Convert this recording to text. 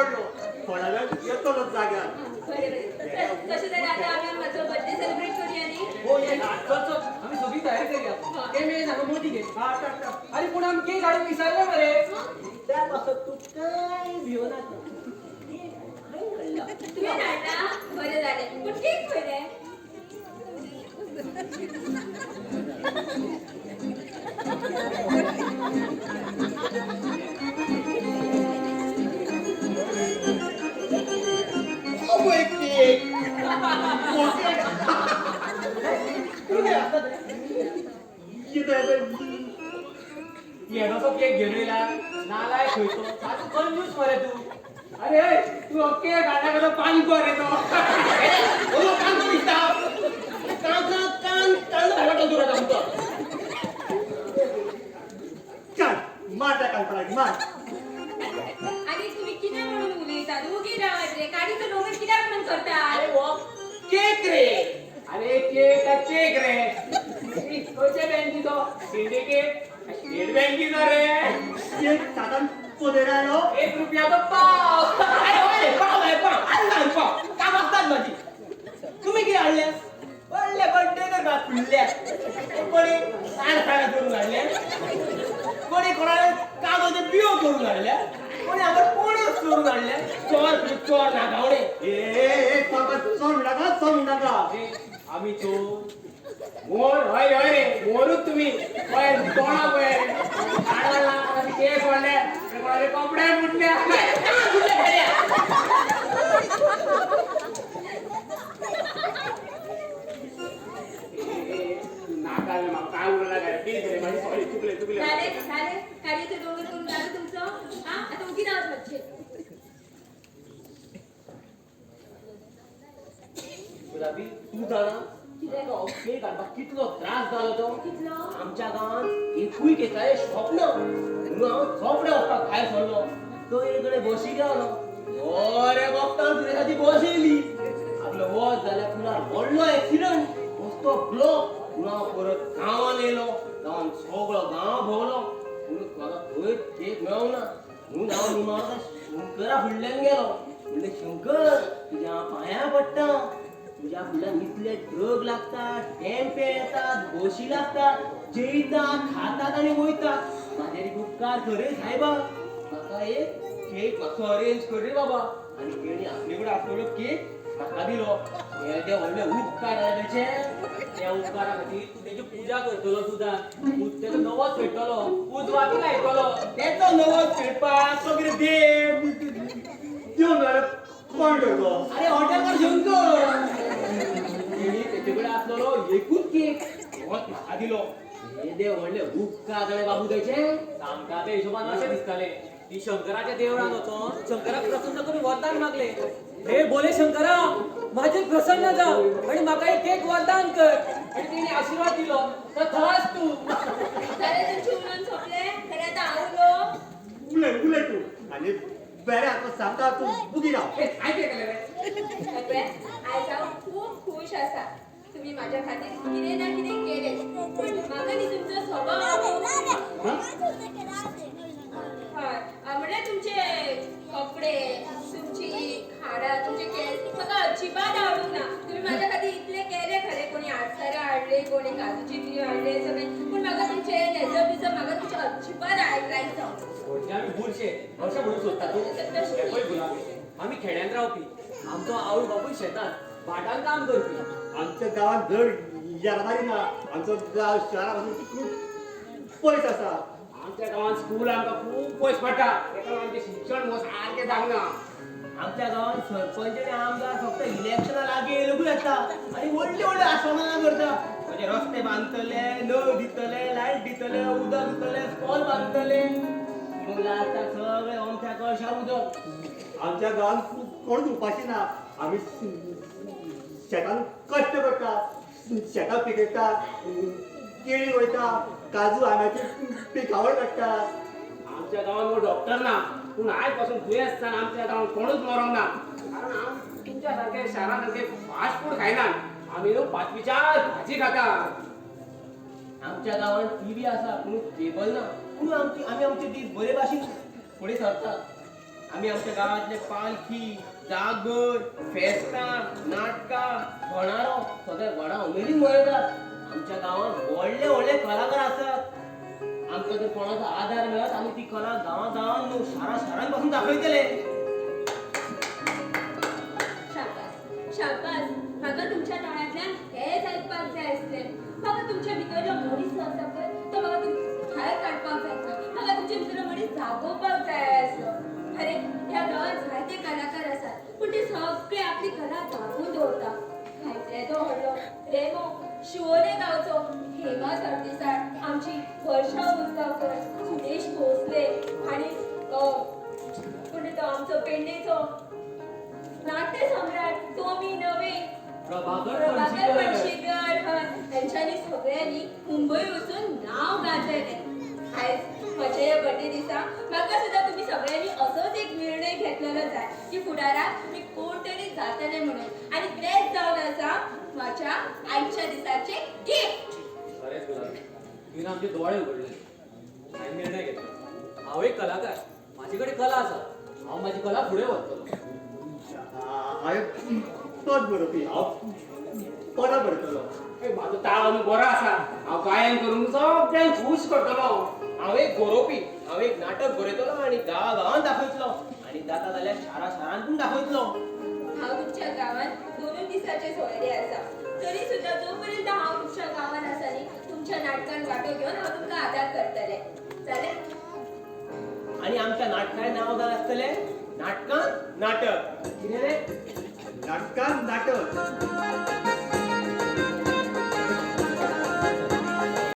पडलो थोडा वेळ येतलो जाग्यार. कशें जाल्यार आतां आमी म्हाजो बर्थडे सेलिब्रेट करूया न्ही. हो ये चल चल आम्ही सगळी तयारी करूया. ते मी सांगू मोठी घे. अरे पण आम्ही केक हाडून विसरले मरे. त्यापासून तू काय भिवू नका. तुवें हाडला बरें जालें पूण केक खंय रे. येणोसो केक घेऊन येला नालाय खंयचो सारको कंजूस मरे तू. अरे तू केक हाडला कसो पाणी कोर येतो. ओलो कान तो दिसता. कान भाडा तुला तुमचा. काढ मार त्या कानपणाक मार. आनी तुमी कितें म्हणून उलयतात उगी रावात रे काडीचो डोंगर कित्याक म्हणून करतात. अरे वो केक रे. अरे केक रे. खंयच्या बँकीचो सिंडिकेट स्टेट बँकीचो रे. एक साधारण पोदेरायो 1 रुपयाचो पाव. अरे ओय पाव रे पाव. अरे पाव. का बघतात माझी. तुम्ही किती हाडले? वडले बर्थडे करतात फुडल्या. कोणी आडफाळा करून हाडले. कोणी कोणाला कागदे बियो करून हाडले. कोणी आम्हाला पोणच करून हाडले. चोर नागावणे. ए चोर मिळाका. आम्ही चोर मोर हय हय रे मोरूच तुम्ही पळय तोंडा पळय आडवाला केक वाढले कोणाले कपडे फुटले. नाका म्हाका काय उरला काय प्लीज रे माझी सॉरी चुकले. झाले काडीचो डोंगर करून झालं तुमचं. हा आता उगी रावत मातशे. गुलाबी तू जाणा कितें केक हाडपाक कितलो त्रास जालो तो. कितलो आमच्या गावात एकूय केकाचे स्वप्न म्हणून हांव झोपडे वचपाक भायर सरलो. तो एक बशी गेलो. बरे वखदां तुझ्यासाठी बस येयली. आपलो वच जाल्यार पुरार व्हडलो एक्सिडंट मस्तो ब्लॉक. म्हणून हांव परत गांवांत येयलो. गांवांत सगळो गांव भोंवलो पूण म्हाका खंय केक मेळोंक ना. म्हणून हांव निमाणो शंकरा फुडल्यान गेलो. म्हणलें शंकर तुज्या पांयां पडटा. तुझ्या फुडल्यान इतले ट्रक लागतात टेम्पे येतात बशी लागतात जेयतात खातात आनी वयतात. म्हाजेर एक उपकार कर रे सायबा. म्हाका एक केक मातसो अरेंज कर रे बाबा. आनी तेणी आपले कडेन आसलेलो केक म्हाका दिलो. हे ते व्हडले उपकार आले तेचे. त्या उपकारा खातीर तू तेची पुजा करतलो सुद्दां. तू तेजो नवोच फेडटलो उजवाती लायतलो. तेचो नवो खेळपाक सगळे देव देव मेळ्ळो कोण करतो. अरे हॉटेलवर शंकर. तेणी तेचे कडेन आसलेलो एकूच केक होच म्हाका दिलो. हे देव व्हडले उपकार जाले बाबू तेचे. सामका ते हिशोबान अशें दिसताले की शंकराच्या देवळान वचोन शंकराक प्रसन्न करून वरदान मागले. हे बोले शंकरा माझे प्रसन्न जा आणि म्हाका एक केक वरदान कर. आणि तेणी आशीर्वाद दिलो तथास्तु. जाले तुमचे उलोवन सोंपले जाल्यार आतां हांव उलय तू आनी बरें आतां सांगता तू उगी राव. काय केलें रे सगळे आयज हांव खूब खूश आसा. तुम्ही माझ्या खातीर कितें ना कितें केलें पूण म्हाका न्ही तुमचो स्वभाव हय म्हणल्यार तुमचे कपडे तुमची खाडा तुमचे केस म्हाका अजिबात आवडूंक ना. तुम्ही माझ्या खातीर इतले केले खरें. कोणी आडसरां हाडले कोणी काजूची बियो हाडले सगळे पूण म्हाका तुमचे नेजो बिजो म्हाका तुमचे अजिबात आयकलायक म्हणजे आम्ही बुरशे अशें म्हणून सोदता तूं. हे पळय गुलाबी आमी खेड्यांत रावपी. आमचो आवय बापूय शेतांत भाटांत काम करपी. आमच्या गावात धड येरादारी ना. आमचो गांव शहरा पासून खूब पयस आसा. आमच्या गांवांत स्कूल आमकां खूब पयस पडटा. तेका लागून आमचें शिक्षण सारकें जावना. आमच्या गावात सरपंच आणि आमदार फक्त इलेक्शना लागीं येयलोकूच येता आनी व्हडली व्हडली आश्वासनां करता. म्हणजे रस्ते बांदतले नळ दितले लायट दितले उदक दितले स्कॉल बांदतले. पूण लास्टाक सगळे आमच्या कळशार उदक. आमच्या गावात कोणूच उपाशी ना. आमी शेतान कश्ट करता. शेतां पिकयता केळी वयता काजू आंब्याची पिकावळ काडटा. आमच्या गांवांत हो डॉक्टर ना पूण आयज पासून दुयेंस जावन आमच्या गांवांत कोणूच मरोंक ना. कारण आमी तुमच्या सारके शारां सारके फास्ट फूड खायनात. आमी न्हू पांचवीचार भाजी खाता. आमच्या गावात टीव्ही आसा पूण केबल ना. पूण आमी आमचे दीस बरे भाशेन फुडें सरतात. आम्ही आमच्या गावातले पालखी, जागर, फेस्ता, नाटका, भोणारो सगळे व्हडा उमेदीन मनयतात. आमच्या गावात व्हडले व्हडले कलाकार असतात. आमकां जर कोणाचो आधार मेळत आमी ती कला गांवां न्हू शारान पासून दाखयतले. शाबास शाबास. म्हाका तुमच्या तोंडांतल्यान हेच आयकपाक जाय आसलें. म्हाका तुमच्या भितरलो मनीस आसा पळय तो म्हाका भायर काडपाक जाय. म्हाका तुमच्या भितरलो मनीस जागोवपाक जाय आसलो. अरे ह्या गांवांत जायते कलाकार आसात पूण ते सगळे आपली कला दाखोवन दवरता. भायल्याचो व्हडलो रेमो शिवोले गांवचो हेमा सरदेसाय, आमची वर्षा उसगांवकर, सुदेश भोसले आणि कोणी तो आमचो पेडणेचो नाट्य सम्राट टोमी नवे, प्रभाकर प्रभाकर पणशीकर. पणशीकर यांच्यानी सगळ्यांनी मुंबई वचून नाव गाजयलें. आयज म्हज्या ह्या बर्थडे दिसा म्हाका सुद्धा तुम्ही सगळ्यांनी असोच एक निर्णय घेतलेलो जाय की फुडाराक मी कोण तरी जातले म्हणून. आणि तेच जावन आसा माझ्या आईच्या दिसाचे गिफ्ट. खरेंच गुलाबी, तुवें आमचे दोळे उगडले. हांवें निर्णय घेतलो. हांव एक कलाकार, म्हाजे कडेन कला आसा. हांव म्हाजी कला फुडें व्हरतलो. हांवें तोच बरोवपी. हांव कोणा बरयतलो. म्हाजो ताळ न्हू बरो आसा. हांव गायन करून सगळ्यांक खूश करतलो. हांव एक गरोवपी. हांव एक नाटक बरयतलो आणि गांवांत दाखयतलो. आणि जाता जाल्यार शारान पूण दाखयतलो. हांव तुमच्या गावात 2 दिसाचे सोयरे आसा. तरी सुद्धा जोपर्यंत हांव तुमच्या गावात आसा न्ही तुमच्या नाटकान वांटो घेवन हांव तुमकां आदार करतले. जालें? आणि आमच्या नाटकाचें नांव जालें आसतलें नाटकांत नाटक. कितें रे? नाटकांत नाटक.